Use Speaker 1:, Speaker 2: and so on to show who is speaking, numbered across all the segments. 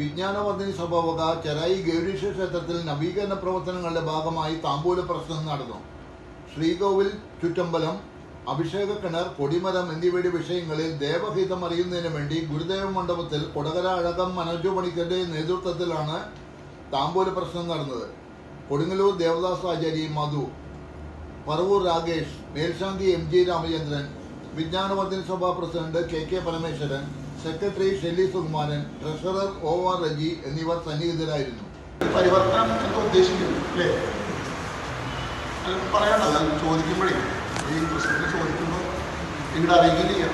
Speaker 1: വിജ്ഞാനവർദ്ധിനി സഭ വക ചെറായി ഗൗരീശ്വര ക്ഷേത്രത്തിൽ നവീകരണ പ്രവർത്തനങ്ങളുടെ ഭാഗമായി താമ്പൂല പ്രശ്നം നടന്നു. ശ്രീകോവിൽ, ചുറ്റമ്പലം, അഭിഷേക കിണർ, കൊടിമരം എന്നിവയുടെ വിഷയങ്ങളിൽ ദേവഹിതം അറിയുന്നതിന് വേണ്ടി ഗുരുദേവ മണ്ഡപത്തിൽ കൊടകര അഴകം മനോജു പണിക്കരുടെ നേതൃത്വത്തിലാണ് താമ്പൂല പ്രശ്നം നടന്നത്. കൊടുങ്ങല്ലൂർ ദേവദാസ് ആചാര്യ, മധു, പറവൂർ രാകേഷ്, മേൽശാന്തി MG Ramachandran, Vijnanavardhini Sabha president KK Parameswaran, secretary Shelly Sukumaran, treasurer OR Reji എന്നിവർ സന്നിഹിതരായിരുന്നു.
Speaker 2: പരിവർത്തനം എന്ന് ഉദ്ദേശിക്കുന്നു അല്ലേ? പറയണ്ട, ചോദിക്കുമ്പോഴേ ഈ പ്രശ്നത്തിൽ ചോദിക്കുമ്പോൾ നിങ്ങളുടെ അറിയില്ല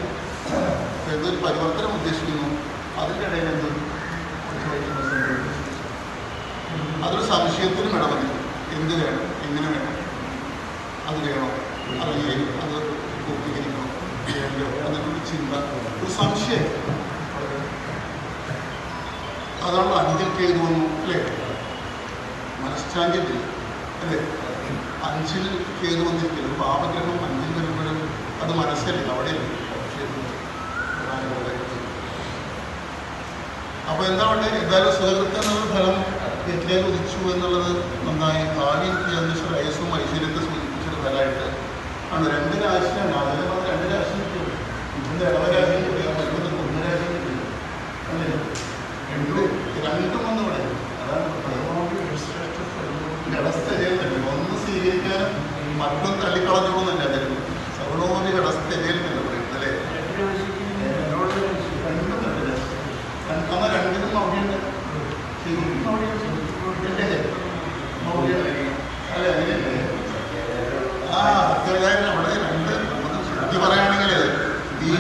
Speaker 2: എന്തൊരു പരിവർത്തനം ഉദ്ദേശിക്കുന്നു, അതിൻ്റെ ഇടയിൽ എന്ത് അതൊരു സംശയത്തിനും ഇടവന്നു. എന്ത് വേണം, എങ്ങനെ വേണം, അത് വേണോ, അറിയേ, അത് പൂർത്തീകരിക്കണോ, അതിനൊരു ചിന്ത, ഒരു സംശയം. അതാണ് അഞ്ചിൽ കേതു വന്നു അല്ലേ? മനഃശാന്തി അല്ലേ? അഞ്ചിൽ കേതു വന്നിരിക്കുന്നു. പാപഗ്രഹം അഞ്ചിൽ വരുമ്പോഴും അത് മനസ്സല്ലേ, അവിടെയല്ലേ? അപ്പോൾ എന്താണ് എന്തായാലും സുഹൃത്ത് എന്നുള്ള ഫലം വീട്ടിലേക്ക് ഉദിച്ചു എന്നുള്ളത് നന്നായി. ഭാവി ജന്മശ്വര വയസ്സും ഐശ്വര്യത്തെ സൂചിപ്പിച്ചൊരു ഫലമായിട്ട് ആണ്. 2 രാശിയാണ്. അതിൽ നമ്മൾ 2 രാശി കിട്ടും. ഇന്ന് ഇടവരാശിയും കിട്ടുക, മറ്റൊന്ന് കുഞ്ഞരാശിയും കിട്ടുക അല്ലേ? രണ്ടും വന്നു ഇവിടെ. അതാണ് ഘടസ്ഥ ചെയ്യുന്നില്ല. ഒന്ന് സ്വീകരിക്കാനും മറ്റൊന്ന് തള്ളിക്കളഞ്ഞു പോകുന്നില്ല. അതിൽ സർവോപരി ഘടസ്ഥ ചെയ്യുന്നില്ല പറയുന്നത് അല്ലേ? എന്നാൽ രണ്ടിനും മൗഢ്യുണ്ട്. അല്ലെ? അങ്ങനെയല്ലേ? ആ സത്യകാരൻ അവിടെ രണ്ട് ശുദ്ധി പറയുകയാണെങ്കിൽ ഈ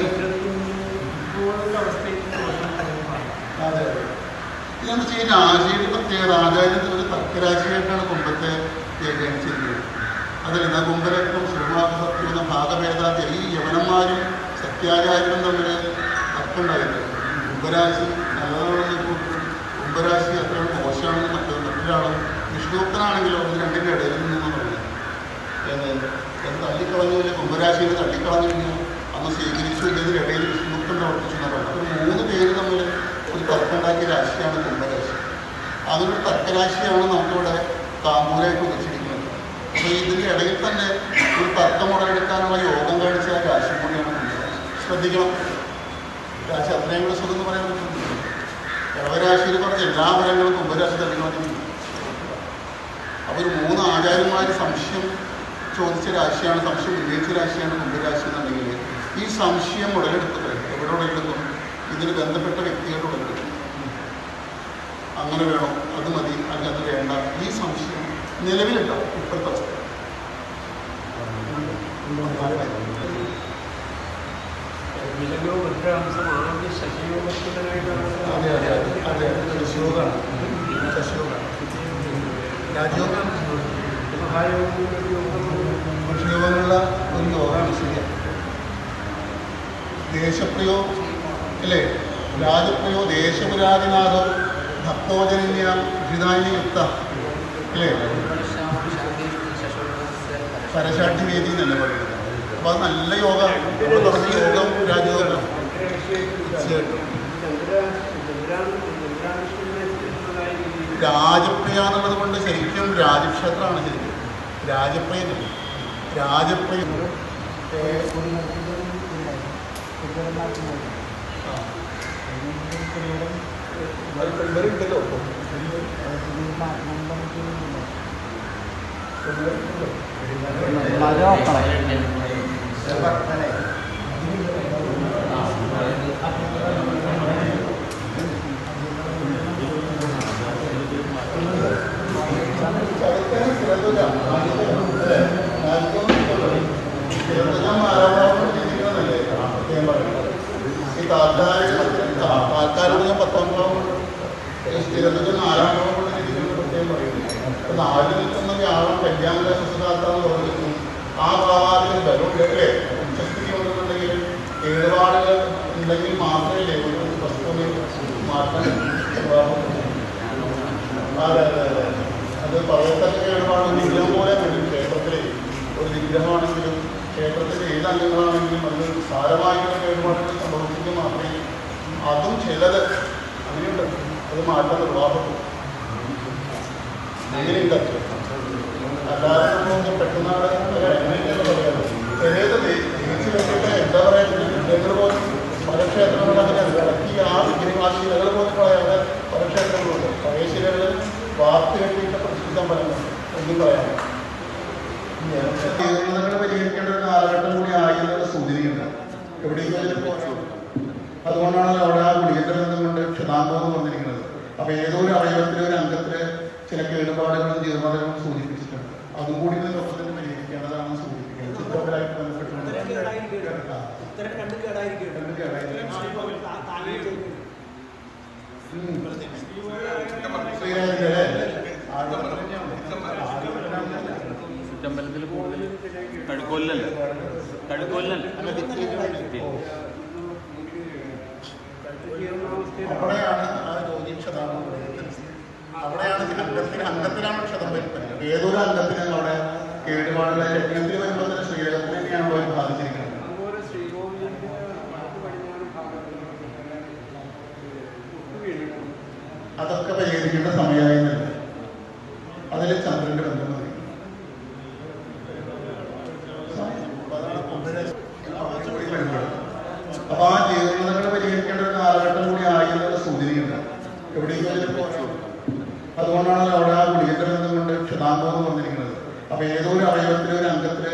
Speaker 2: അതെ ഇതെന്ന് വെച്ചാൽ ഈ രാശിയുടെ പ്രത്യേകത. ആചാര്യത്തിൽ ഒരു തർക്കരാശിയായിട്ടാണ് കുംഭത്തെ വ്യാഖ്യാനിച്ചിരുന്നത്. അതല്ല കുംഭരക്കം ശിവമാക സത്യം എന്ന ഭാഗഭേദാതി ഈ യവനന്മാരും സത്യാചാര്യരും തമ്മിൽ തർക്കമുണ്ടായിട്ടുണ്ട്. കുംഭരാശി നല്ലതാണെന്ന് കൂട്ടും, കുംഭരാശി അത്രയാണ് മോശമാണെന്ന് മറ്റൊരാളും. വിഷ്ണുഭക്തനാണെങ്കിലോ ഇത് രണ്ടിൻ്റെ ഇടയിൽ നിന്നാണ് പറയുന്നത്. തള്ളിക്കളഞ്ഞില്ല, കുംഭരാശിയിൽ തള്ളിക്കളഞ്ഞില്ല, അന്ന് സ്വീകരിച്ചു, ഇതിൻ്റെ ഇടയിൽ വിഷ്ണുഭക്തൻ പ്രവർത്തിച്ചു എന്നാണ് പറയുന്നത്. അപ്പോൾ 3 പേര് തമ്മിൽ ഒരു തർക്കമുണ്ടാക്കിയ രാശിയാണ് കുംഭരാശി. അതൊരു തർക്കരാശിയാണ് നമുക്കിവിടെ താമ്പൂലായിട്ട് ഉദിച്ചിരിക്കുന്നത്. അപ്പോൾ ഇതിൻ്റെ ഇടയിൽ തന്നെ ഒരു തർക്കം ഉടലെടുക്കാനുള്ള യോഗം കാണിച്ച രാശി കൂടിയാണ് കുംഭരാശി. ശ്രദ്ധിക്കണം, രാശി അത്രയും കൂടെ സ്വതെന്ന് പറയാൻ പറ്റുന്നില്ല. ഇടവരാശിയിൽ പറഞ്ഞ എല്ലാ ഫലങ്ങളും കുംഭരാശി തള്ളിക്കളഞ്ഞില്ല. അപ്പോൾ ഒരു 3 ആചാര്യന്മാർ സംശയം ചോദിച്ച രാശിയാണ്, സംശയം ഉന്നയിച്ച രാശിയാണ് കുംഭരാശി എന്നുണ്ടെങ്കിൽ ഈ സംശയം ഉടലെടുത്തത് എവിടെ ഉടലെടുക്കും? ഇതിന് ബന്ധപ്പെട്ട വ്യക്തികളുടെ ഉടലെടുക്കും. അങ്ങനെ വേണോ, അത് മതി, അല്ലെങ്കിൽ അത് വേണ്ട, ഈ സംശയം നിലവിലുണ്ടാവും ഇപ്പോഴത്തെ അവസ്ഥ. അതെ അതെ അതെ അതെ ശശിയോഗമാണ്. ശശിയോഗമാണ് രാജയോഗമാണ്. യോഗമുള്ള ഒരു യോഗമാണ്. ശരിയാണ്. ദേശപ്രിയോ അല്ലേ? രാജപ്രിയോ ദേശപുരാതിനാഥോ ഭക്തോജന്യ ഹിതായുക്ത അല്ലേ? പരശാഠ്യ വേദി എന്നല്ല പറയുന്നത്. അപ്പോൾ അത് നല്ല യോഗ. നമ്മൾ പറഞ്ഞ യോഗം രാജയോഗം തീർച്ചയായിട്ടും. രാജപ്രിയ എന്നുള്ളത് കൊണ്ട് ശരിക്കും രാജക്ഷേത്രമാണ്. ശരിക്കും രാജപ്രിയ രാജപ്രിയ ഇവരുണ്ടല്ലോ. താൽക്കാലിക ഞാൻ 10ാം ഭാവം സ്ഥിരത്തിൽ 4ാം ഭാവം കൊണ്ട് ഇരിക്കുന്ന പ്രത്യേകം പറയുന്നത്. അപ്പോൾ 4 നിൽക്കുന്ന വ്യാഴം കല്യാണത്താന്ന് പറഞ്ഞിരിക്കും. ആ ഭാവാദികൾ ബലം കേട്ടേ ഉച്ചസ്ഥിതി കൊണ്ടെന്നുണ്ടെങ്കിൽ കേടുപാടുകൾ ഉണ്ടെങ്കിൽ മാത്രമേ ഒരു വസ്തുവിനെ മാറ്റാൻ. അതെ അതെ അതെ അത് പറയത്തക്ക കേടുപാട് വിഗ്രഹം പോലെ വരും. ക്ഷേത്രത്തിലെ ഒരു വിഗ്രഹമാണെങ്കിലും ക്ഷേത്രത്തിലെ ഏത് അംഗങ്ങളാണെങ്കിലും അത് സാരമായിട്ടുള്ള കേടുപാടുകൾ സംഭവിച്ചെങ്കിൽ മാത്രമേ അതും ചിലത് അങ്ങനെയുണ്ട്. അത് മാറ്റം നിർവാഹം അങ്ങനെയുണ്ട്. അല്ലാതെ നമ്മൾ പെട്ടെന്നാണ് എങ്ങനെയൊക്കെയാണ് പറയാറ് ഏത് തിരിച്ചു വെച്ചിട്ട് എന്താ പറയുക വിഗ്രഹങ്ങൾ പോലും പല ക്ഷേത്രങ്ങളും അങ്ങനെയാണ് ഇടയ്ക്ക് ആ വിഗ്രഹം ശിലകൾ പോലും കളയാതെ പല ക്ഷേത്രങ്ങളുണ്ട്. പഴയ ശിലകൾ വാർത്ത കെട്ടിയിട്ട് പ്രസിദ്ധം പറയുന്നുണ്ട് ഒന്നും പറയാം. തീവ്രതകൾ പരിഹരിക്കേണ്ട ഒരു കാലഘട്ടം കൂടി ആയിരുന്ന സൂചനയുണ്ട്. എവിടെയെങ്കിലും അതുകൊണ്ടാണ് അവിടെ ആ ഗുളികന്റെ ബന്ധം കൊണ്ട് ക്ഷതാന്തം എന്ന് പറഞ്ഞിരിക്കുന്നത്. അപ്പൊ ഏതോ ഒരു അവയവത്തിലെ ഒരു അംഗത്തില് ചില കേടുപാടുകളും ജീർണതകളും സൂചിപ്പിച്ചിട്ടുണ്ട്. അതും കൂടി ഇതിനൊപ്പം തന്നെ പരിഹരിക്കേണ്ടതാണെന്ന് സൂചിപ്പിക്കുന്നത്. ചിത്രപരമായിട്ട് ബന്ധപ്പെട്ടുകൊണ്ട്
Speaker 3: ചുറ്റമ്പലത്തിൽ കൂടുതൽ കഴുക്കൊല്ലല്ലേ
Speaker 2: അവിടെയാണ് ആ രോഗി ക്ഷതാന്തം. അവിടെയാണ് അംഗത്തിലാണ് ക്ഷതം വരുന്നത്. ഏതൊരു അംഗത്തിനും അവിടെ കേടുപാടുള്ള യജ്ഞത്തിൽ വരുമ്പോൾ തന്നെ ശ്രീരകത്തിന് തന്നെയാണ് അവർ ബാധിച്ചിരിക്കുന്നത്. അതൊക്കെ പരിഹരിക്കേണ്ട സമയമായിരുന്നില്ല. അതിൽ ചന്ദ്രന്റെ ബന്ധം മതി. അപ്പൊ ആ ജീവനങ്ങൾ പരിഹരിക്കേണ്ട ഒരു കാലഘട്ടം കൂടി ആയിരുന്ന സൂചനയുണ്ട്. എവിടെയെങ്കിലും അതുകൊണ്ടാണ് അവിടെ ആ ഗുളികന്റെ ബന്ധം കൊണ്ട് ക്ഷതാന്തം എന്ന് പറഞ്ഞിരിക്കുന്നത്. അപ്പൊ ഏതോ ഒരു അവയവത്തിലെ ഒരു അംഗത്തില്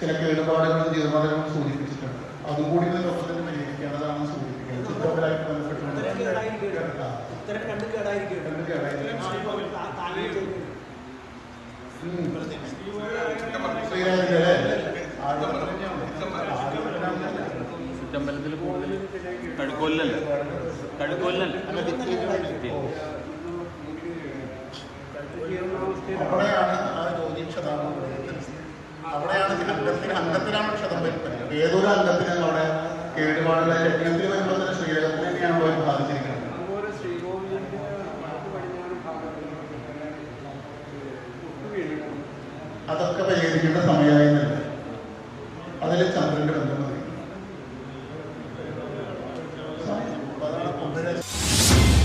Speaker 2: ചില കേടുപാടുകളും ജീർണതകളും സൂചിപ്പിച്ചിട്ടുണ്ട്. അതും കൂടി ഇതിനൊപ്പം തന്നെ പരിഹരിക്കേണ്ടതാണെന്ന് സൂചിപ്പിക്കുന്നത്. ചിത്രപരമായിട്ട് ബന്ധപ്പെട്ടുകൊണ്ട്
Speaker 3: ചുറ്റമ്പലത്തിൽ കൂടുതൽ കഴുക്കൊല്ലല്ലേ
Speaker 2: അവിടെയാണ് ആ രോഗി ക്ഷതാന്തം. അവിടെയാണ് അംഗത്തിലാണ് ക്ഷതം വരുന്നത്. ഏതൊരു അംഗത്തിനും അവിടെ കേടുപാടുള്ള യജ്ഞത്തിൽ വരുമ്പോൾ തന്നെ ശ്രീരകത്തിന് തന്നെയാണ് അവർ ബാധിച്ചിരിക്കുന്നത്. അതൊക്കെ പരിഹരിക്കേണ്ട സമയമായിരുന്നില്ല. അതിൽ ചന്ദ്രൻ